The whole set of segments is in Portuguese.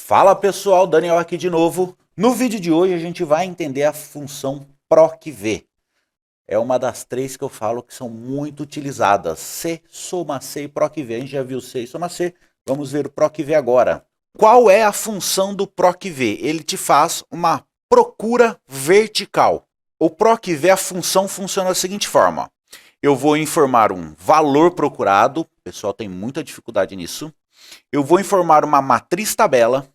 Fala pessoal, Daniel aqui de novo. No vídeo de hoje a gente vai entender a função PROC-V. É uma das três que eu falo que são muito utilizadas. C, soma C e PROC-V. A gente já viu C e soma C, vamos ver o PROC-V agora. Qual é a função do PROC-V? Ele te faz uma procura vertical. O PROC-V, a função funciona da seguinte forma. Eu vou informar um valor procurado, o pessoal tem muita dificuldade nisso. Eu vou informar uma matriz tabela,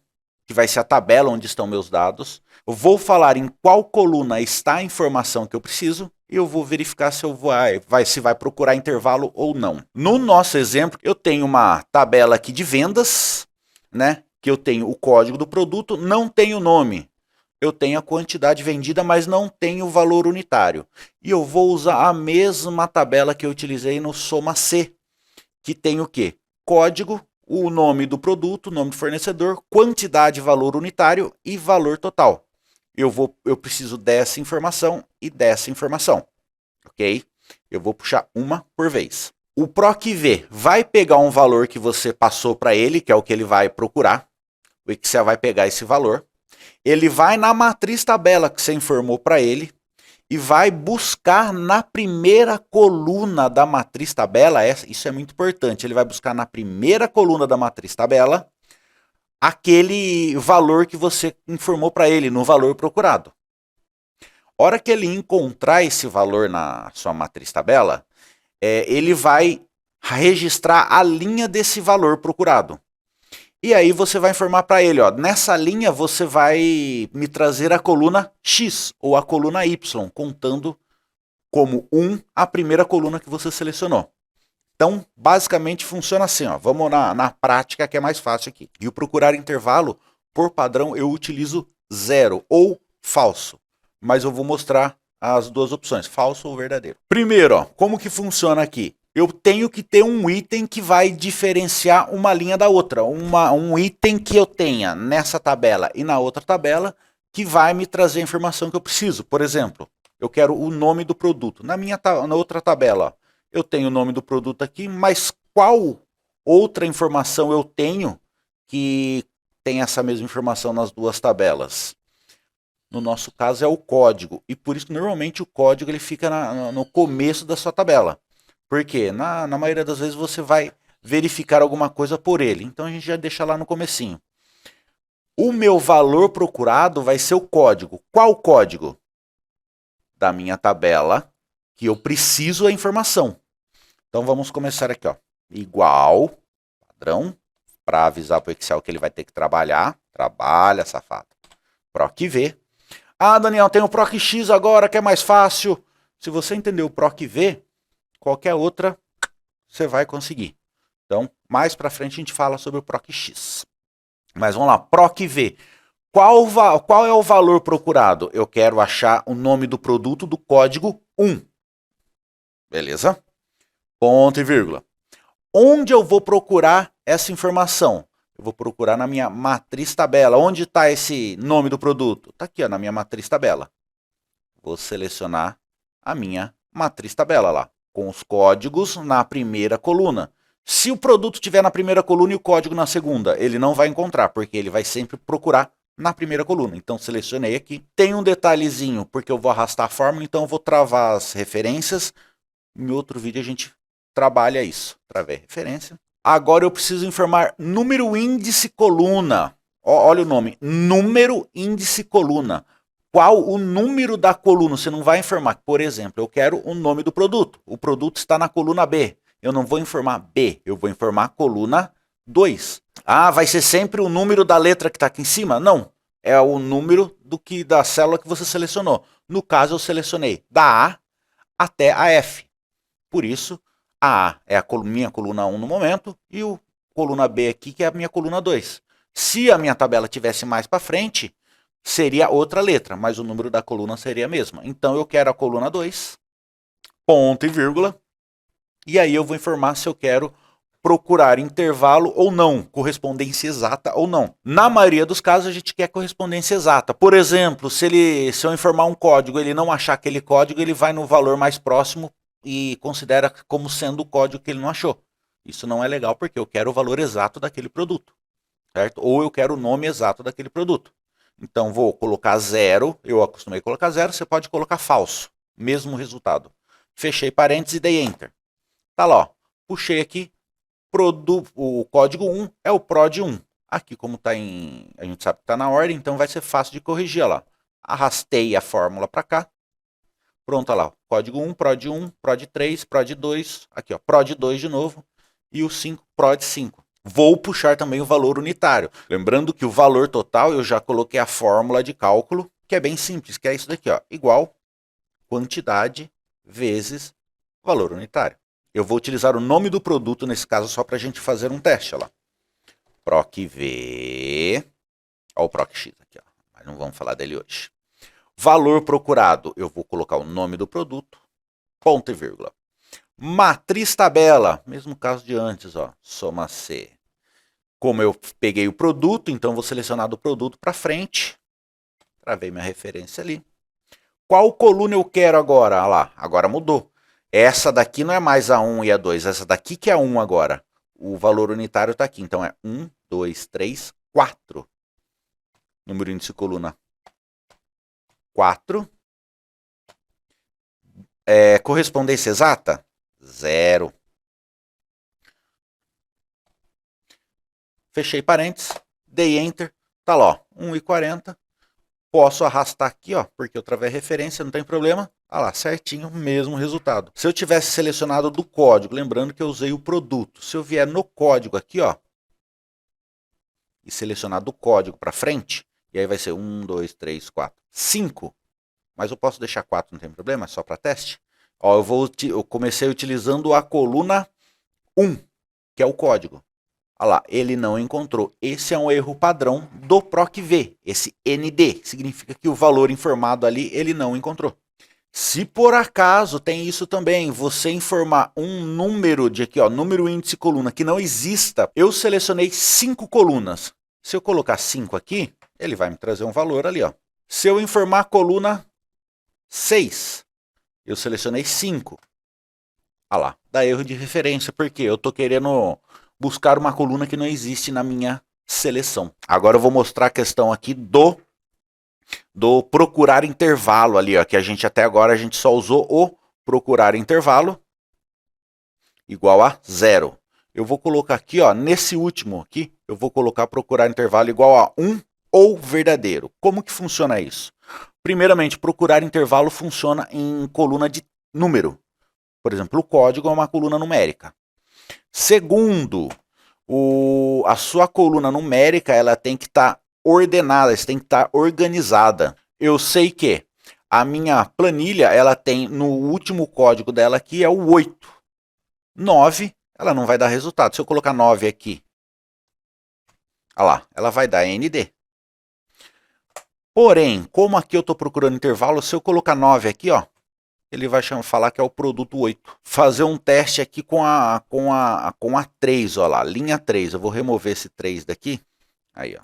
que vai ser a tabela onde estão meus dados. Eu vou falar em qual coluna está a informação que eu preciso e eu vou verificar se se vai procurar intervalo ou não. No nosso exemplo, eu tenho uma tabela aqui de vendas, né? Que eu tenho o código do produto, não tenho o nome. Eu tenho a quantidade vendida, mas não tenho o valor unitário. E eu vou usar a mesma tabela que eu utilizei no Soma C, que tem o quê? Código, o nome do produto, nome do fornecedor, quantidade, valor unitário e valor total. Eu preciso dessa informação e dessa informação, ok? Eu vou puxar uma por vez. O PROC-V vai pegar um valor que você passou para ele, que é o que ele vai procurar. O Excel vai pegar esse valor. Ele vai na matriz tabela que você informou para ele e vai buscar na primeira coluna da matriz tabela, isso é muito importante, ele vai buscar na primeira coluna da matriz tabela aquele valor que você informou para ele, no valor procurado. Hora que ele encontrar esse valor na sua matriz tabela, ele vai registrar a linha desse valor procurado. E aí você vai informar para ele, ó, nessa linha você vai me trazer a coluna X ou a coluna Y, contando como 1 a primeira coluna que você selecionou. Então, basicamente funciona assim, ó. Vamos na prática que é mais fácil aqui. E o procurar intervalo, por padrão, eu utilizo 0 ou falso. Mas eu vou mostrar as duas opções, falso ou verdadeiro. Primeiro, ó, como que funciona aqui? Eu tenho que ter um item que vai diferenciar uma linha da outra. Um item que eu tenha nessa tabela e na outra tabela que vai me trazer a informação que eu preciso. Por exemplo, eu quero o nome do produto. Na outra tabela, eu tenho o nome do produto aqui, mas qual outra informação eu tenho que tem essa mesma informação nas duas tabelas? No nosso caso é o código. E por isso, normalmente, o código ele fica no começo da sua tabela. Porque na maioria das vezes você vai verificar alguma coisa por ele. Então a gente já deixa lá no comecinho. O meu valor procurado vai ser o código. Qual código? Da minha tabela, que eu preciso a informação. Então vamos começar aqui, ó. Igual, padrão, para avisar para o Excel que ele vai ter que trabalhar. Trabalha, safado. PROC-V. Ah, Daniel, tem o PROC-X agora, que é mais fácil. Se você entender o PROC-V, qualquer outra você vai conseguir. Então, mais para frente a gente fala sobre o PROC-X. Mas vamos lá, PROC-V. Qual é o valor procurado? Eu quero achar o nome do produto do código 1. Beleza? Ponto e vírgula. Onde eu vou procurar essa informação? Eu vou procurar na minha matriz tabela. Onde está esse nome do produto? Está aqui, ó, na minha matriz tabela. Vou selecionar a minha matriz tabela lá, com os códigos na primeira coluna. Se o produto estiver na primeira coluna e o código na segunda, ele não vai encontrar, porque ele vai sempre procurar na primeira coluna. Então, selecionei aqui. Tem um detalhezinho, porque eu vou arrastar a fórmula, então eu vou travar as referências. Em outro vídeo a gente trabalha isso. Travei a referência. Agora eu preciso informar número, índice, coluna. Olha o nome, número, índice, coluna. Qual o número da coluna? Você não vai informar. Por exemplo, eu quero o nome do produto. O produto está na coluna B. Eu não vou informar B, eu vou informar a coluna 2. Ah, vai ser sempre o número da letra que está aqui em cima? Não. É o número da célula que você selecionou. No caso, eu selecionei da A até a F. Por isso, a A é a minha coluna 1 no momento e o coluna B aqui, que é a minha coluna 2. Se a minha tabela tivesse mais para frente, seria outra letra, mas o número da coluna seria a mesma. Então, eu quero a coluna 2, ponto e vírgula, e aí eu vou informar se eu quero procurar intervalo ou não, correspondência exata ou não. Na maioria dos casos, a gente quer correspondência exata. Por exemplo, se eu informar um código e ele não achar aquele código, ele vai no valor mais próximo e considera como sendo o código que ele não achou. Isso não é legal porque eu quero o valor exato daquele produto. certo? Ou eu quero o nome exato daquele produto. Então vou colocar 0, eu acostumei a colocar 0, você pode colocar falso, mesmo resultado. Fechei parênteses e dei Enter. Tá lá, ó. Puxei aqui, o código 1 é o PROD 1. Aqui, como tá a gente sabe que está na ordem, então vai ser fácil de corrigir. Olha lá. Arrastei a fórmula para cá. Pronto, olha lá. Código 1, PROD 1, PROD 3, PROD 2. Aqui, ó, PROD 2 de novo. E o 5, PROD 5. Vou puxar também o valor unitário. Lembrando que o valor total eu já coloquei a fórmula de cálculo, que é bem simples, que é isso daqui, ó, igual quantidade vezes valor unitário. Eu vou utilizar o nome do produto nesse caso só para a gente fazer um teste, ó lá. PROC-V, ó o PROC-X aqui, ó, mas não vamos falar dele hoje. Valor procurado, eu vou colocar o nome do produto, ponto e vírgula. Matriz tabela, mesmo caso de antes, ó, soma C. Como eu peguei o produto, então vou selecionar do produto para frente. Travei minha referência ali. Qual coluna eu quero agora? Olha lá, agora mudou. Essa daqui não é mais a 1 e a 2, essa daqui que é a 1 agora. O valor unitário está aqui, então é 1, 2, 3, 4. Número índice coluna 4. Correspondência exata? 0. Fechei parênteses, dei Enter, tá lá, ó, 1,40. Posso arrastar aqui, ó, porque eu travei a referência, não tem problema. Ah lá, certinho, mesmo resultado. Se eu tivesse selecionado do código, lembrando que eu usei o produto. Se eu vier no código aqui, ó, e selecionar do código para frente, e aí vai ser 1, 2, 3, 4, 5. Mas eu posso deixar 4, não tem problema, é só para teste. Ó, eu comecei utilizando a coluna 1, que é o código. Olha lá, ele não encontrou. Esse é um erro padrão do PROC-V. Esse ND significa que o valor informado ali ele não encontrou. Se por acaso tem isso também, você informar um número de aqui, ó, número índice coluna que não exista, eu selecionei 5 colunas. Se eu colocar 5 aqui, ele vai me trazer um valor ali, ó. Se eu informar a coluna 6, eu selecionei 5. Olha lá, dá erro de referência, porque eu estou querendo buscar uma coluna que não existe na minha seleção. Agora eu vou mostrar a questão aqui do procurar intervalo ali, ó, que a gente até agora a gente só usou o procurar intervalo igual a 0. Eu vou colocar aqui, ó, nesse último aqui, eu vou colocar procurar intervalo igual a 1 ou verdadeiro. Como que funciona isso? Primeiramente, procurar intervalo funciona em coluna de número. Por exemplo, o código é uma coluna numérica. Segundo, a sua coluna numérica ela tem que estar ordenada, tem que estar organizada. Eu sei que a minha planilha ela tem no último código dela aqui é o 8. 9, ela não vai dar resultado. Se eu colocar 9 aqui, olha lá, ela vai dar ND. Porém, como aqui eu estou procurando intervalo, se eu colocar 9 aqui, ó, ele vai falar que é o produto 8. Fazer um teste aqui com a 3, ó lá, linha 3. Eu vou remover esse 3 daqui. Aí, ó.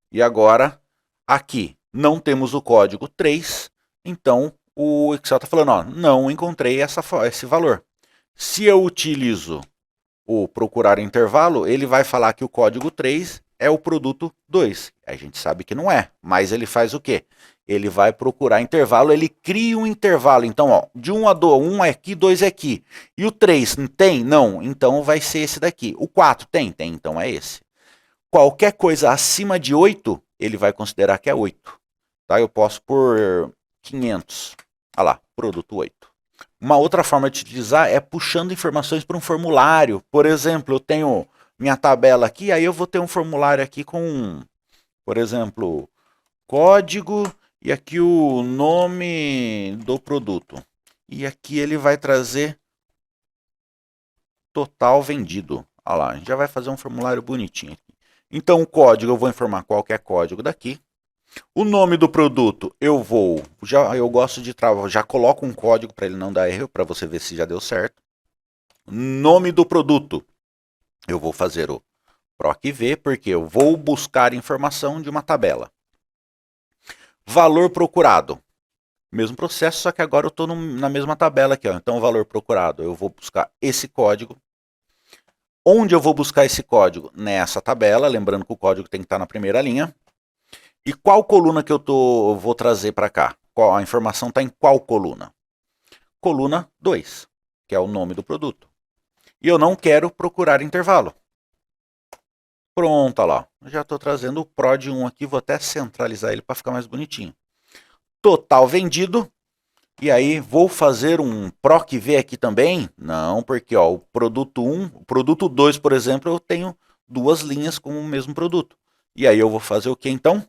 E agora, aqui, não temos o código 3, então o Excel está falando, ó, não encontrei esse valor. Se eu utilizo o procurar intervalo, ele vai falar que o código 3 é o produto 2. A gente sabe que não é, mas ele faz o quê? Ele vai procurar intervalo, ele cria um intervalo. Então, ó, de 1 a 2, 1 é aqui, 2 é aqui. E o 3 tem? Não. Então vai ser esse daqui. O 4 tem? Tem. Então é esse. Qualquer coisa acima de 8, ele vai considerar que é 8. Tá? Eu posso pôr 500. Olha lá, produto 8. Uma outra forma de utilizar é puxando informações para um formulário. Por exemplo, eu tenho minha tabela aqui, aí eu vou ter um formulário aqui com, por exemplo, código e aqui o nome do produto. E aqui ele vai trazer total vendido. Olha lá, a gente já vai fazer um formulário bonitinho aqui. Então o código eu vou informar qualquer código daqui. O nome do produto eu gosto de já coloco um código para ele não dar erro, para você ver se já deu certo. Nome do produto eu vou fazer o PROC-V, porque eu vou buscar informação de uma tabela. Valor procurado, mesmo processo, só que agora eu estou na mesma tabela aqui, ó. Então o valor procurado eu vou buscar esse código. Onde eu vou buscar esse código? Nessa tabela, lembrando que o código tem que estar na primeira linha. E qual coluna que eu vou trazer para cá? A informação está em qual coluna? Coluna 2, que é o nome do produto. E eu não quero procurar intervalo. Pronto, olha lá. Já estou trazendo o prod 1 aqui, vou até centralizar ele para ficar mais bonitinho. Total vendido. E aí, vou fazer um PROC-V aqui também? Não, porque ó, o produto 1, o produto 2, por exemplo, eu tenho duas linhas com o mesmo produto. E aí eu vou fazer o que então?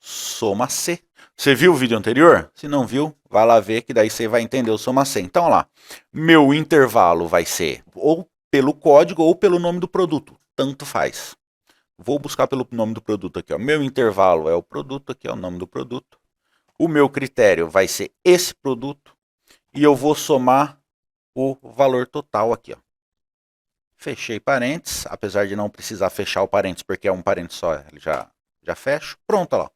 Soma C. Você viu o vídeo anterior? Se não viu, vai lá ver que daí você vai entender o soma C. Então, ó lá, meu intervalo vai ser ou pelo código ou pelo nome do produto. Tanto faz. Vou buscar pelo nome do produto aqui. Ó. Meu intervalo é o produto, aqui é o nome do produto. O meu critério vai ser esse produto e eu vou somar o valor total aqui. Ó. Fechei parênteses, apesar de não precisar fechar o parênteses, porque é um parênteses só, ele já fecho. Pronto, ó lá.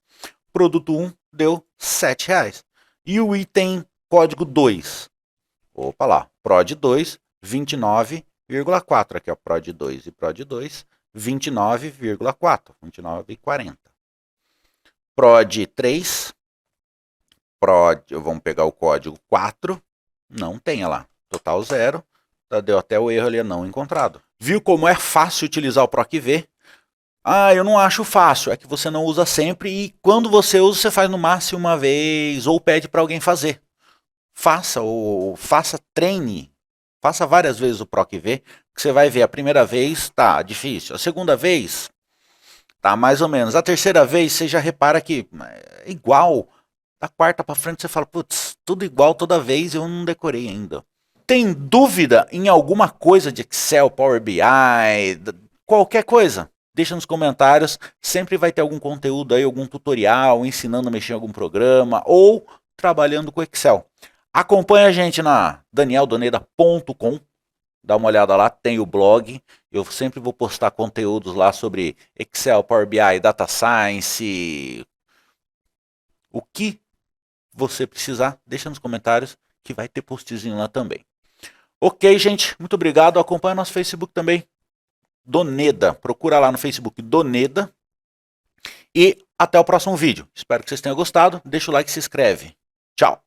Produto 1 deu R$7. E o item código 2? Opa lá, PROD 2, 29,4. Aqui, ó, PROD 2 e PROD 2, 29,4, 29,40. PROD 3, vamos pegar o código 4, não tem, olha lá, total 0, deu até o erro ali, não encontrado. Viu como é fácil utilizar o PROC-V? Ah, eu não acho fácil, é que você não usa sempre e quando você usa, você faz no máximo uma vez ou pede para alguém fazer. Treine, faça várias vezes o PROC-V, que você vai ver, a primeira vez tá difícil, a segunda vez tá mais ou menos, a terceira vez você já repara que é igual. Da quarta para frente você fala, putz, tudo igual toda vez e eu não decorei ainda. Tem dúvida em alguma coisa de Excel, Power BI, qualquer coisa? Deixa nos comentários, sempre vai ter algum conteúdo aí, algum tutorial, ensinando a mexer em algum programa ou trabalhando com Excel. Acompanha a gente na danieldoneda.com, dá uma olhada lá, tem o blog, eu sempre vou postar conteúdos lá sobre Excel, Power BI, Data Science, o que você precisar, deixa nos comentários que vai ter postzinho lá também. Ok, gente, muito obrigado. Acompanha nosso Facebook também, Doneda. Procura lá no Facebook Doneda. E até o próximo vídeo. Espero que vocês tenham gostado. Deixa o like e se inscreve. Tchau.